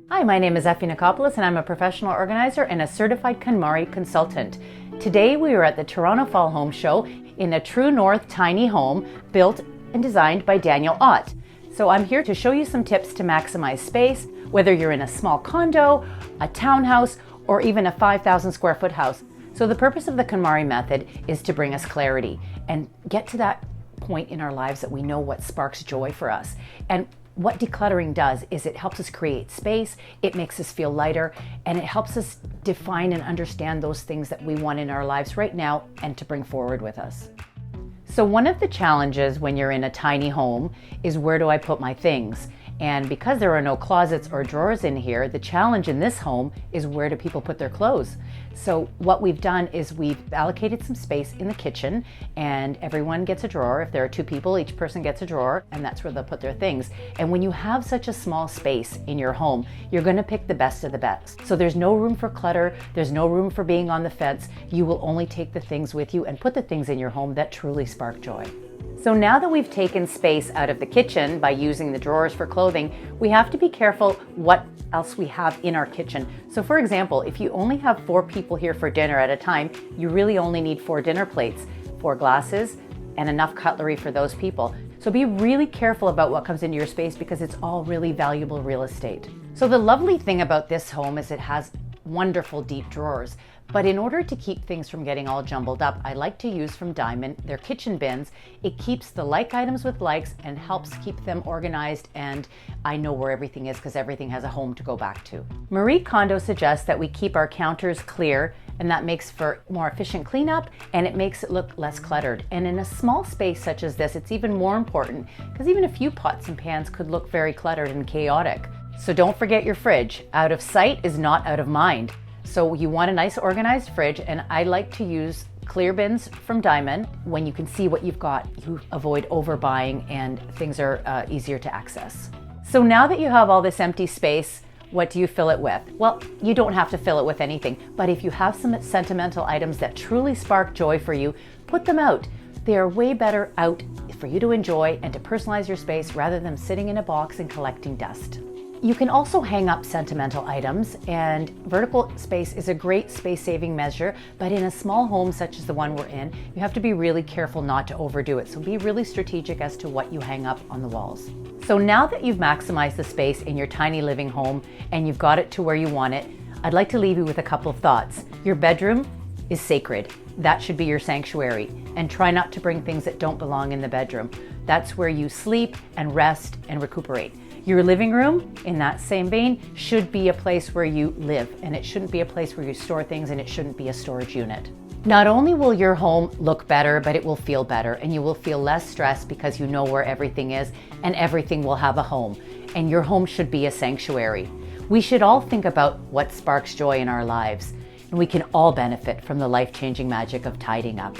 Hi, my name is Effy Nicopoulos and I'm a professional organizer and a certified KonMari consultant. Today we are at the Toronto Fall Home Show in a true north tiny home built and designed by Daniel Ott. So I'm here to show you some tips to maximize space, whether you're in a small condo, a townhouse, or even a 5,000 square foot house. So the purpose of the KonMari method is to bring us clarity and get to that point in our lives that we know what sparks joy for us. And what decluttering does is it helps us create space, it makes us feel lighter, and it helps us define and understand those things that we want in our lives right now and to bring forward with us. So one of the challenges when you're in a tiny home is, where do I put my things? And because there are no closets or drawers in here, the challenge in this home is, where do people put their clothes? So what we've done is we've allocated some space in the kitchen, and everyone gets a drawer. If there are two people, each person gets a drawer, and that's where they'll put their things. And when you have such a small space in your home, you're going to pick the best of the best. So there's no room for clutter, there's no room for being on the fence. You will only take the things with you and put the things in your home that truly spark joy. So now that we've taken space out of the kitchen by using the drawers for clothing, we have to be careful what else we have in our kitchen. So for example, if you only have 4 people here for dinner at a time, you really only need 4 dinner plates, 4 glasses, and enough cutlery for those people. So be really careful about what comes into your space, because it's all really valuable real estate. So the lovely thing about this home is it has wonderful deep drawers. But in order to keep things from getting all jumbled up, I like to use from Diamond their kitchen bins. It keeps the like items with likes and helps keep them organized, and I know where everything is because everything has a home to go back to. Marie Kondo suggests that we keep our counters clear, and that makes for more efficient cleanup and it makes it look less cluttered. And in a small space such as this, it's even more important, because even a few pots and pans could look very cluttered and chaotic. So don't forget your fridge. Out of sight is not out of mind. So you want a nice organized fridge, and I like to use clear bins from Diamond. When you can see what you've got, you avoid overbuying and things are easier to access. So now that you have all this empty space, what do you fill it with? Well, you don't have to fill it with anything, but if you have some sentimental items that truly spark joy for you, put them out. They are way better out for you to enjoy and to personalize your space rather than sitting in a box and collecting dust. You can also hang up sentimental items, and vertical space is a great space-saving measure, but in a small home such as the one we're in, you have to be really careful not to overdo it. So be really strategic as to what you hang up on the walls. So now that you've maximized the space in your tiny living home and you've got it to where you want it, I'd like to leave you with a couple of thoughts. Your bedroom is sacred. That should be your sanctuary, and try not to bring things that don't belong in the bedroom. That's where you sleep and rest and recuperate. Your living room, in that same vein, should be a place where you live, and it shouldn't be a place where you store things, and it shouldn't be a storage unit. Not only will your home look better, but it will feel better, and you will feel less stressed because you know where everything is, and everything will have a home. And your home should be a sanctuary. We should all think about what sparks joy in our lives, and we can all benefit from the life-changing magic of tidying up.